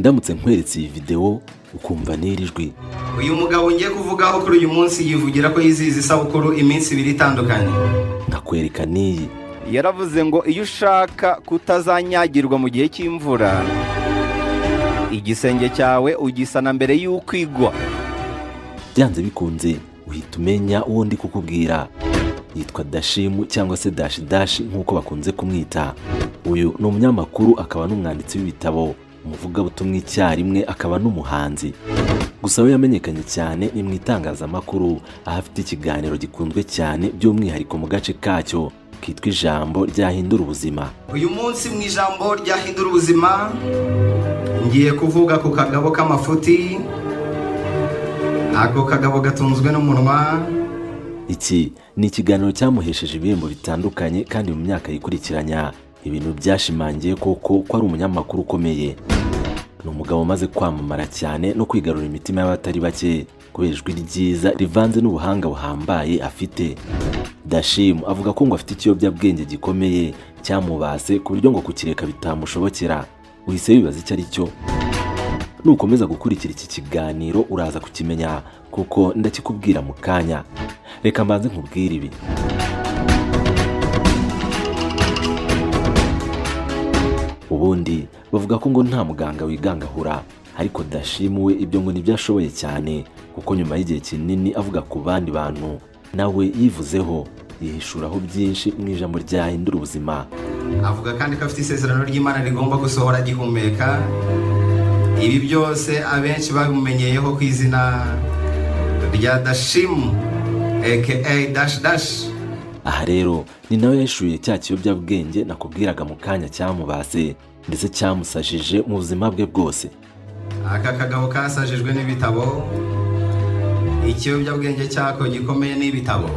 ndamutse nkweretse iyi video ukumva nirijwi. Uyu mugabo ngiye kuvugaho kuri uyu munsi yivugira ko yizihiza isabukuru iminsi 2 itandukanye. Nkakwereka niyi. Yaravuze ngo iyo ushaka kutazanyagirwa mu gihe cy'imvura, igisenge cyawe ugisana mbere y'uko igwa. Byanze bikunze uhita umenya uwo ndi kukubwira. Yitwa Dashim cyangwa se Dash Dash nk'uko bakunze kumwita. Uyu ni umunyamakuru akaba n'umwanditsi w'ibitabo, umuvugabutumwa icyarimwe akaba n'umuhanzi. Gusa we yamenyekanye cyane ni mu itangazamakuru, aho afite ikiganiro gikunzwe cyane by'umwihariko mu gace kacyo kitwa Ijambo ryahindura ubuzima. Uyu munsi mu Ijambo ryahindura ubuzima ngiye kuvuga ku kagabo k'amafuti. Ako kagabo gatunzwe n'umunwa. Iki ni ikiganiro cyamuhesheje ibihembo bitandukanye kandi mu myaka yikurikiranya ibintu byashimangiye koko ko ari umunyamakuru ukomeye. Ni umugabo umaze kwamamara cyane no kwigarura imitima y'abatari bake kubera ijwi ryiza rivanze n'ubuhanga buhambaye afite. Dashim avuga ko ngo afite ikiyobyabwenge gikomeye cyamubase ku buryo ngo kukireka bitamushobokera. Uhise wibaza icyo ari cyo? Nukomeza gukurikira iki kiganiro uraza kukimenya kuko ndakikubwira mu kanya. Reka mbanze nkubwire ibi. Ubundi bavuga ko ngo nta muganga wigangahura, ariko Dashim we ibyo ngo nibyo ashoboye cyane kuko nyuma y'igihe kinini avuga ku bandi bantu nawe yivuzeho yihishuraho byinshi mu ijambo ryahindura ubuzima. Avuga kandi ko afite isezerano ry'Imana rigomba gusohora gihumeka. Ibi byose abenshi babimenyeyeho ku izina rya Dashim aka Dash Dash. Aha rero ni nawe yishuye cya kiyobyabwenge nakubwiraga mu kanya cyamubase ndetse cyamusajije mu buzima bwe bwose. Aka kagabo kasajijwe n'ibitabo. Ikiyobyabwenge cyako gikomeye n'ibitabo.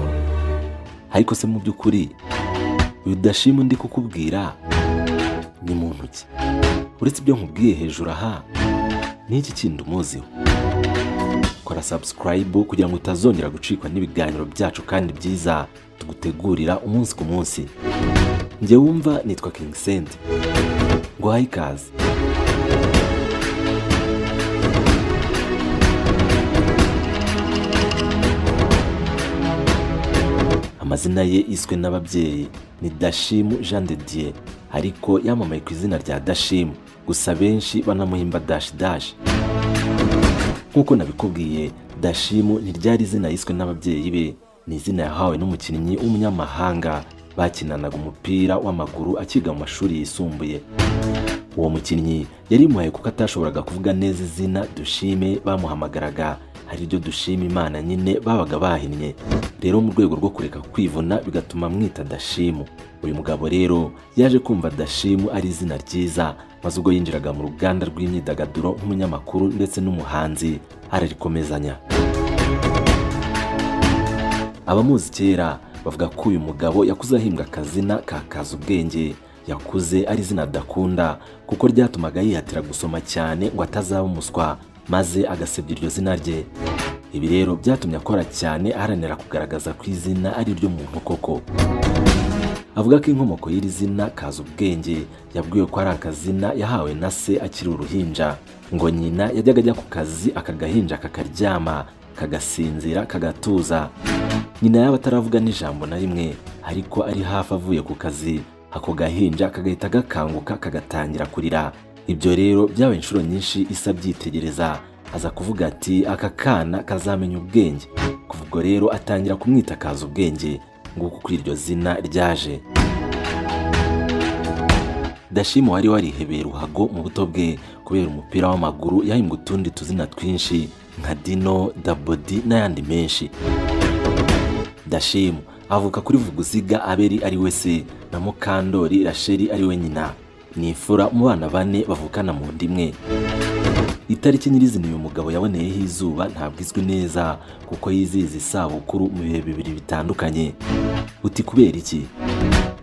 Ariko se mu by'ukuri uyu Dashim ndi kukubwira ni muntu ki? Uretse ibyo nkubwiye hejuru aha, ni iki kindi umuziho? Kora subscribe kugira ngo utazongera gucikwa n'ibiganiro byacu kandi byiza tugutegurira umunsi ku munsi. Njye wumva nitwa King Sent. Nguhaye ikaze. Amazina ye iswe n'ababyeyi ni Dashim Jean de Dieu, ariko yamamaye ku izina rya Dashim, gusa benshi banamuhimba Dash Dash. Nkuko nabikubwiye, Dashim ntiryari izina yiswe n'ababyeyi be, ni izina yahawe n'umukinnyi w'umunyamahanga bakinanaga umupira w'amaguru akiga mu mashuri yisumbuye. Uwo mukinnyi yarimuhaye kuko atashoboraga kuvuga neza izina Dushime bamuhamagaraga, hari iryo Dushima Imana nyine babaga bahinnye. Rero mu rwego rwo kureka kwivuna bigatuma mwita Dashim. Uyu mugabo rero yaje kumva Dashim ari izina ryiza, maze ubwo yinjiraga mu ruganda rw'imyidagaduro nk'umunyamakuru ndetse n'umuhanzi ararikomezanya. Abamuzi kera bavuga ko uyu mugabo yakuze ahimbwa akazina ka Kazubwenge. Yakuze ari izina adakunda kuko ryatumaga yihatira gusoma cyane ngo atazaba umuswa, maze agasebya iryo zina rye. Ibi rero byatumye akora cyane aharanira kugaragaza ko izina ari ryo muntu koko. Avuga ko inkomoko y'iri zina Kazubwenge yabwiwe ko ari akazina yahawe na se akiri uruhinja, ngo nyina yajyaga ajya ku kazi akagahinja kakaryama kagasinzira kagatuza. Nyina yaba ataravuga n'ijambo na rimwe, ariko ari hafi avuye ku kazi ako gahinja kagahita gakanguka kagatangira kurira. Ibyo rero byabaye inshuro nyinshi isa byitegereza, aza kuvuga ati aka kana kazamenya ubwenge. Kuva ubwo rero atangira kumwita Kazubwenge, nguko kuri iryo zina ryaje. Dashim wari warihebeye ruhago mu buto bwe kubera umupira w'amaguru, yahimbwe utundi tuzina twinshi nka Dino, Dabodi n'ayandi menshi. Dashim avuka kuri Vuguziga Abeli ari we se na Mukandori Rasheli ari we nyina. Ni imfura mu bana 4 bavukana mu ndimwe. Itariki nyirizina uyu mugabo yaboneyeho izuba ntabwo izwi neza kuko yizihiza isabukuru mu bihe bibiri bitandukanye. Uti kubera iki?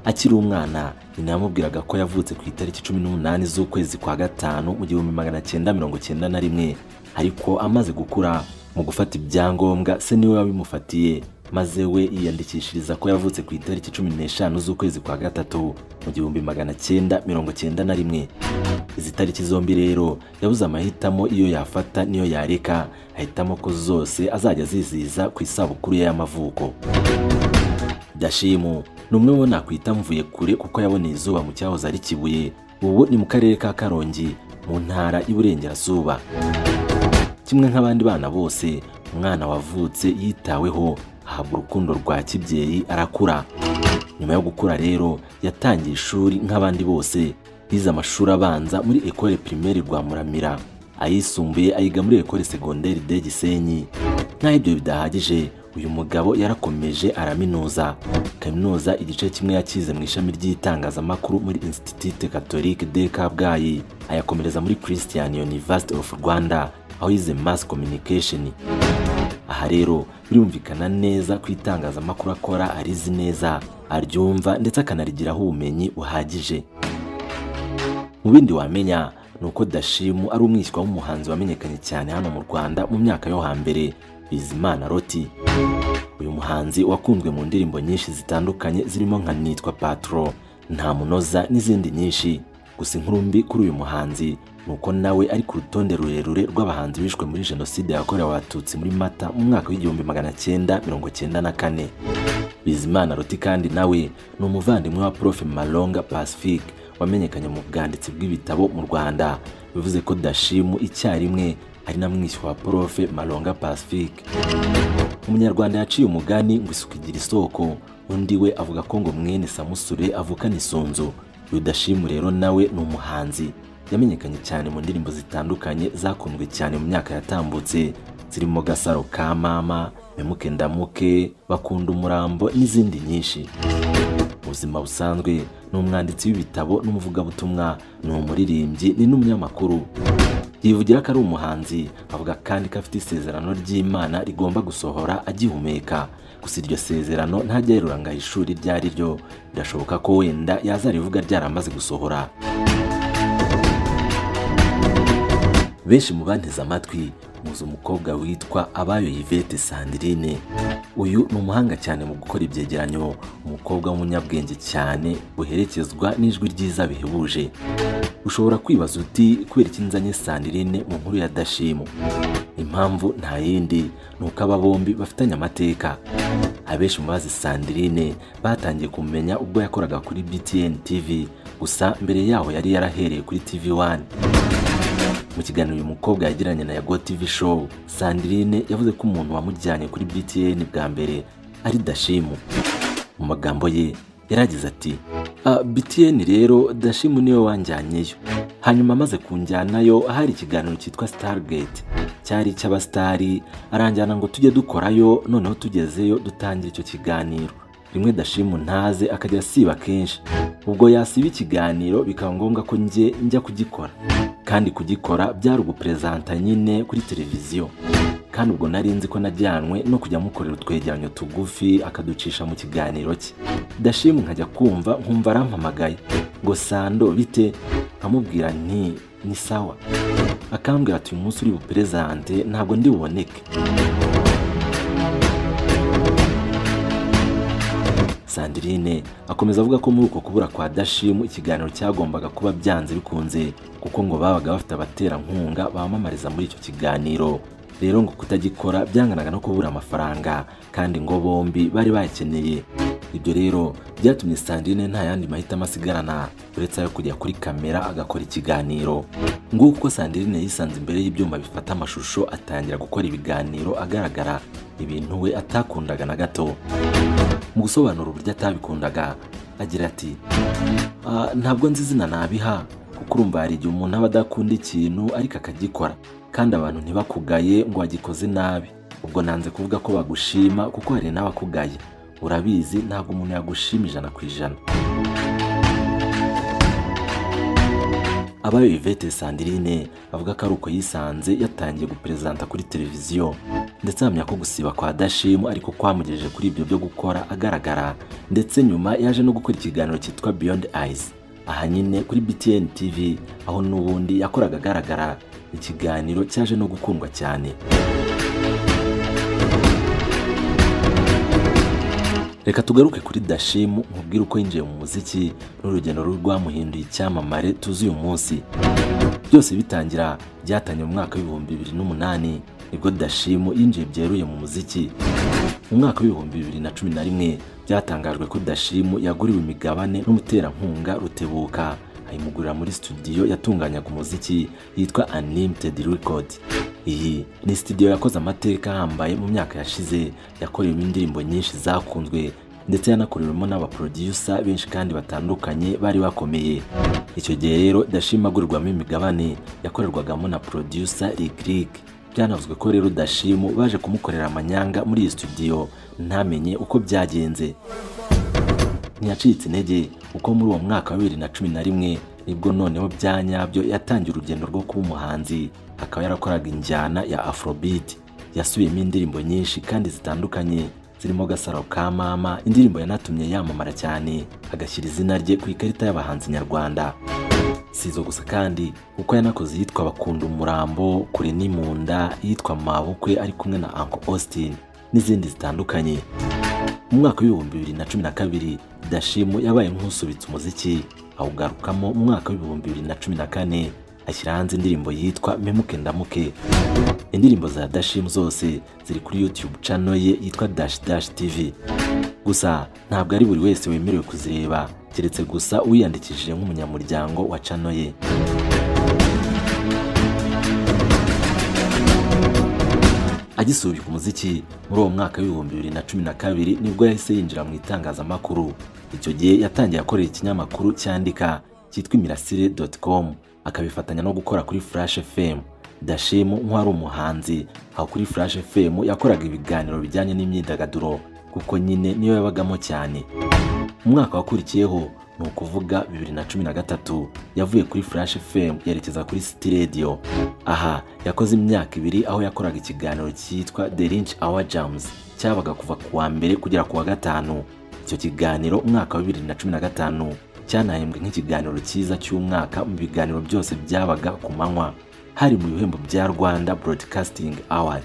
Akiri umwana nyina yamubwiraga ko yavutse ku itariki 18 z'ukwezi kwa gatanu mu 1991, ariko amaze gukura mu gufata ibyangombwa se niwe wabimufatiye, maze we yiyandikishiriza ko yavutse ku itariki 15 z'ukwezi kwa gatatu mu 1991. Izi tariki zombi rero yabuze amahitamo iyo yafata niyo yareka, ahitamo ko zose azajya ziziza ku isabukuru ye y'amavuko. Dashimu numwe wo nakwita mvuye kure kuko yaboneye izuba mu cyahoze ari Kibuye, ubu ni mu karere ka Karongi mu ntara y'Iburengerazuba. Kimwe nk'abandi bana bose, umwana wavutse yitaweho, ahabwa urukundo rwa kibyeyi, arakura. Nyuma yo gukura rero yatangiye ishuri nk'abandi bose, yize amashuri abanza muri Ecole Primaire Rwamuramira, ayisumbuye ayiga muri Ecole Secondaire de Gisenyi. Nkaho ibyo bidahagije, uyu mugabo yarakomeje araminuza. Kaminuza igice kimwe yakize mu ishami ry'itangazamakuru muri Institut Catholique de Kabgayi, ayakomereza muri Christian University of Rwanda aho yize Mass Communication. Aha rero birumvikana neza ku itangazamakuru akora arizi neza, aryumva ndetse akanarigiraho ubumenyi buhagije. Mu bindi wamenya nuko Dashimu ari umwishywa w'umuhanzi wamenyekanye cyane hano mu Rwanda mu myaka yo hambere, Bizimana Loti. Uyu muhanzi wakunzwe mu ndirimbo nyinshi zitandukanye zirimo nka Nitwa Patro, Nta Munoza n'izindi nyinshi. Gusa inkuru mbi kuri uyu muhanzi nuko nawe ari ku rutonde rurerure rw'abahanzi bishwe muri Jenoside yakorewe Abatutsi muri Mata mu mwaka w'1994. Bizimana Loti kandi nawe ni umuvandimwe wa Prof Malonga Pacifique wamenyekanye mu bwanditsi bw'ibitabo mu Rwanda. Bivuze ko Dashimu icyarimwe ari na mwishywa wa Prof Malonga Pacifique. Umunyarwanda yaciye umugani ngo isuku igira isoko, undi we avuga ko ngo mwene Samusure avukana isunzu. Uyu Dashimu rero nawe ni umuhanzi yamenyekanye cyane mu ndirimbo zitandukanye zakunzwe cyane mu myaka yatambutse, zirimo Gasaro ka Mama, Memuke Ndamuke, Bakunda Umurambo n'izindi nyinshi. Mu buzima busanzwe ni umwanditsi w'ibitabo n'umuvugabutumwa, ni umuririmbyi, ni n'umunyamakuru. Yivugira ko ari umuhanzi, avuga kandi ko afite isezerano ry'Imana rigomba gusohora agihumeka. Gusa iryo sezerano ntajya yeruranga ishuri ryari ryo, birashoboka ko wenda yazarivuga ryaramaze gusohora. Benshi mu banteze amatwi muzi umukobwa witwa Abayo Yvette Sandrine. Uyu ni umuhanga cyane mu gukora ibyegeranyo, umukobwa w'umunyabwenge cyane buherekezwa n'ijwi ryiza bihebuje. Ushobora kwibaza uti kubera iki nzanye Sandrine mu nkuru ya Dashimu? Impamvu nta yindi nuko aba bombi bafitanye amateka. Abenshi mu bazi Sandrine batangiye kumenya ubwo yakoraga kuri BTN TV, gusa mbere yaho yari yarahereye kuri TV1. Mu kiganiro uyu mukobwa yagiranye na Yago TV Show, Sandrine yavuze ko umuntu wamujyanye kuri BTN bwa mbere ari Dashimu. Mu magambo ye yaragize ati, BTN rero Dashimu niwe wanjyanyeyo. Hanyuma amaze kunjyanayo hari ikiganiro cyitwa Stargate, cyari cy'abastari, aranjyana ngo tujye dukorayo. Noneho tugezeyo dutangira icyo kiganiro. Rimwe Dashimu ntaze akajya siba kenshi, ubwo yasiba ikiganiro bikaba ngombwa ko njya kugikora, kandi kugikora byari ugupresenta nyine kuri televiziyo. Kandi ubwo nari nzi ko najyanwe no kujya mukorera utwegeranyo tugufi akaducisha mu kiganiro cye. Dashimu nkajya kumva nkumva arampamagaye ngo Sando bite, nkamubwira nti ni sawa. Akambwira ati uyu munsi uri bupresente ntabwo ndi buboneke. Sandrine akomeza avuga ko muri uko kubura kwa Dashimu ikiganiro cyagombaga kuba byanze bikunze, kuko ngo babaga bafite abaterankunga bamamariza muri icyo kiganiro. Rero ngo kutagikora byanganaga no kubura amafaranga, kandi ngo bombi bari bayakeneye. Ibyo rero byatumye Sandrine nta yandi mahitamo asigarana uretse ayo kujya kuri kamera agakora ikiganiro. Nguko Sandrine yisanze imbere y'ibyuma bifata amashusho, atangira gukora ibiganiro agaragara, ibintu we atakundaga na gato. Mu gusobanura uburyo atabikundaga agira ati, ntabwo nzi izina nabiha, kuko urumva hari igihe umuntu aba adakunda ikintu ariko akagikora, kandi abantu ntibakugaye ngo wagikoze nabi. Ubwo nanze kuvuga ko bagushima kuko hari n'abakugaye. Urabizi ntabwo umuntu yagushima 100%. Abayo Yvette Sandrine avuga ko ari uko yisanze yatangiye gupresenta kuri televiziyo, ndetse ahamya ko gusiba kwa Dashimu ariko kwamugejeje kuri ibyo byo gukora agaragara. Ndetse nyuma yaje no gukora ikiganiro cyitwa Beyond Eyes, aha nyine kuri BTN TV, aho n'ubundi yakoraga agaragara. Ikiganiro cyaje no gukundwa cyane. Reka tugaruke kuri Dashim nkubwire uko yinjiye mu muziki n'urugendo rwamuhinduye icyamamare tuzi uyu munsi. Byose bitangira byatanye mu mwaka wa 2008 nibwo Dashim yinjiye byeruye mu muziki. Mu mwaka wa 2011 byatangajwe ko Dashim yaguriwe imigabane n'umuterankunga Rutebuka ayimugurira muri studio yatunganyaga umuziki yitwa Unlimited Record. Iyi ni studio yakoze amateka ahambaye mu myaka yashize, yakorewemo indirimbo nyinshi zakunzwe ndetse yanakorewemo n'abaproducer benshi kandi batandukanye bari bakomeye. Icyo gihe rero Dashim agurirwamo imigabane yakorerwagamo na producer Rick. Byanavuzwe ko rero Dashim baje kumukorera amanyanga muri iyi studio ntamenye uko byagenze. Ntiyacitse intege uko muri uwo mwaka wa 2011 nibwo noneho byanyabyo yatangiye urugendo rwo kuba umuhanzi. Akaba yarakoraga injyana ya Afrobeat, yasubiyemo indirimbo nyinshi kandi zitandukanye zirimo Gasaro ka Mama, indirimbo yanatumye yamamara cyane agashyira izina rye ku ikarita y'abahanzi nyarwanda. Sizo gusa kandi uko yanakoze yitwa Bakunda Umurambo, Kure ni Munda, yitwa Mabukwe ari kumwe na Uncle Austin n'izindi zitandukanye. Mu mwaka wa 2012 Dashim yabaye nk'usubitse umuziki awugarukamo mu mwaka wa 2014 ashyira hanze indirimbo yitwa Memuke Ndamuke. Indirimbo za Dashim zose ziri kuri YouTube channel ye yitwa Dash TV. Gusa ntabwo ari buri wese wemerewe kuzireba keretse gusa uyandikishije nk'umunyamuryango wa channel ye. Agisubika umuziki muri uwo mwaka wa 2012 nibwo yahise yinjira mu itangazamakuru. Icyo gihe yatangiye akorera ikinyamakuru cyandika cyitwa Imirasire.com, akabifatanya no gukora kuri Flash FM. Dashim nk'uwari umuhanzi aho kuri Flash FM yakoraga ibiganiro bijyanye n'imyidagaduro kuko nyine niyo yabagamo cyane. Mu mwaka wakurikiyeho ni ukuvuga 2013 yavuye kuri Flash FM yerekeza kuri City Radio. Aha yakoze imyaka 2 aho yakoraga ikiganiro cyitwa The Lynch Hour Jams cyabaga kuva ku wa mbere kugera ku wa gatanu. Icyo kiganiro umwaka wa 2015 cyanahembwe nk'ikiganiro cyiza cy'umwaka mu biganiro byose byabaga ku manywa, hari mu bihembo bya Rwanda Broadcasting Award.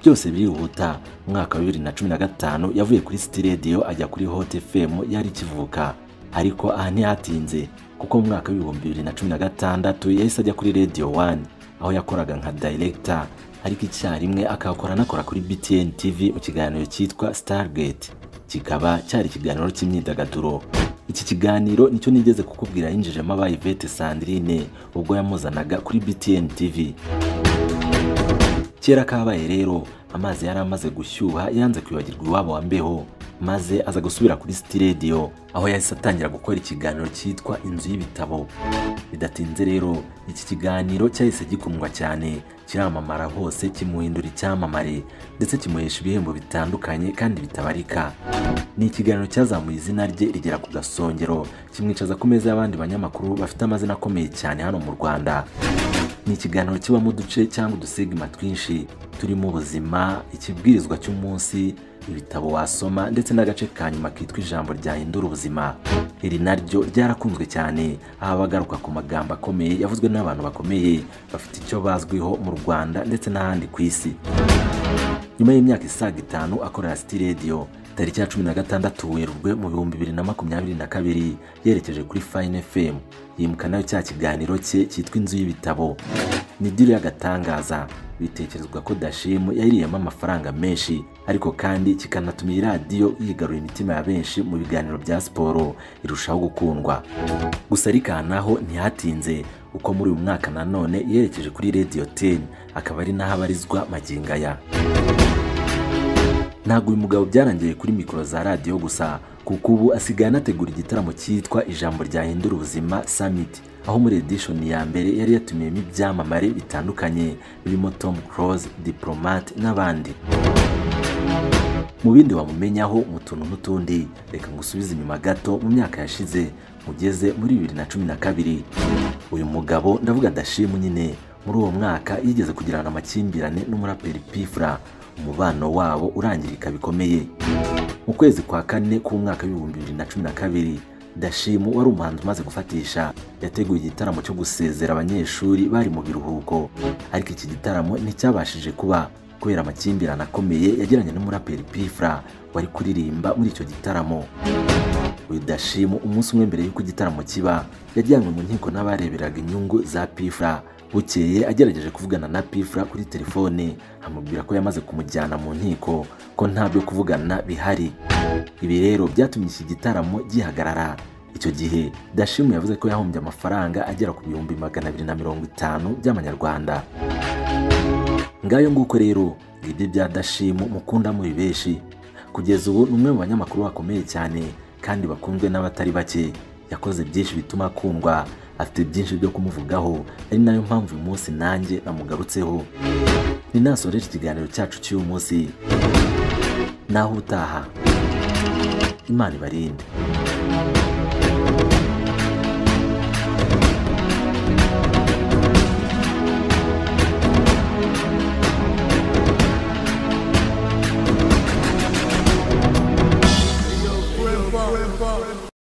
Byose birihuta. Mu mwaka wa 2015 yavuye kuri City Radio ajya kuri Hot FM yari kivuka, ariko aha ntihatinze kuko mu mwaka wa 2016 yahise ajya kuri Radio 1 aho yakoraga nka director, ariko icyarimwe akakora kuri BTN TV mu kiganiro cyitwa Stargate, kikaba cyari ikiganiro cy'imyidagaduro. Iki kiganiro nicyo nigeze kukubwira yinjijemo aba Yvette Sandrine ubwo yamuzanaga kuri BTN TV. Kera kabaye rero amazi yari amaze gushyuha, yanze kwibagirwa iwabo wa Mbeho, maze aza gusubira kuri City Radio aho yahise atangira gukora ikiganiro cyitwa Inzu y'Ibitabo. Bidatinze rero iki kiganiro cyahise gikundwa cyane, kiramamara hose, kimuhindura icyamamare ndetse kimuhesha ibihembo bitandukanye kandi bitabarika. Ni ikiganiro cyazamuye izina rye rigera ku gasongero, kimwicaza ku meza y'abandi banyamakuru bafite amazina akomeye cyane hano mu Rwanda. Ni ikiganiro kibamo uduce cyangwa udusigima twinshi turimo ubuzima, ikibwirizwa cy'umunsi, ibitabo wasoma ndetse n'agace ka nyuma kitwa Ijambo ryahindura ubuzima. Iri naryo ryarakunzwe cyane, aho bagaruka ku magambo akomeye yavuzwe n'abantu bakomeye bafite icyo bazwiho mu Rwanda ndetse n'ahandi ku isi. Nyuma y'imyaka isaga 5 akorera City Radio, tariki ya 16 Werurwe mu 2022 yerekeje kuri Fine FM yimuka nayo cya kiganiro cye cyitwa Inzu y'Ibitabo. Ni diri y'agatangaza, bitekerezwa ko Dashim yariyemo amafaranga menshi, ariko kandi kikanatuma iyi radio yigarura imitima ya benshi mu biganiro bya siporo irushaho gukundwa. Gusa rikanaho ntihatinze uko muri uyu mwaka nanone yerekeje kuri Radio 10, akaba ari naho abarizwa magingaya. Ntabwo uyu mugabo byarangiye kuri mikoro za radio gusa, kuko ubu asigaye anategura igitaramo cyitwa Ijambo ryahindura ubuzima Summit, aho muri edition ya mbere yari yatumiyemo ibyamamare bitandukanye birimo Tom Cruise, Diplomat n'abandi. Mu bindi wamumenyaho mu tuntu n'utundi, reka ngusubize inyuma gato mu myaka yashize mugeze muri 2012. Uyu mugabo ndavuga Dashim nyine, muri uwo mwaka yigeze kugirana amakimbirane n'umuraperi P-Fla, umubano wabo urangirika bikomeye. Mu kwezi kwa 4 k'umwaka wa 2012 Dashim wari umuhanzi umaze gufatisha yateguye igitaramo cyo gusezera abanyeshuri bari mu biruhuko, ariko iki gitaramo nticyabashije kuba kubera amakimbirane akomeye yagiranye n'umuraperi P-Fla wari kuririmba muri icyo gitaramo. Uyu Dashim umunsi umwe mbere y'uko igitaramo kiba yajyanywe mu nkiko n'abareberaga inyungu za P-Fla. Bukeye agerageje kuvugana na P-Fla kuri telefone amubwira ko yamaze kumujyana mu nkiko ko nta byo kuvugana bihari. Ibi rero byatumye iki gitaramo gihagarara. Icyo gihe Dashim yavuze ko yahombye amafaranga agera ku 250 by'amanyarwanda. Ngayo nguko rero ibyo bya Dashim mukunda muri benshi. Kugeza ubu numwe mu banyamakuru bakomeye cyane kandi bakunzwe n'abatari bake. Yakoze byinshi bituma akundwa, afite byinshi byo kumuvugaho, ari nayo mpamvu uyu munsi nanjye namugarutseho. Ni nasoreje ikiganiro cyacu cy'uyu munsi. Naho utaha Imana ibarinde.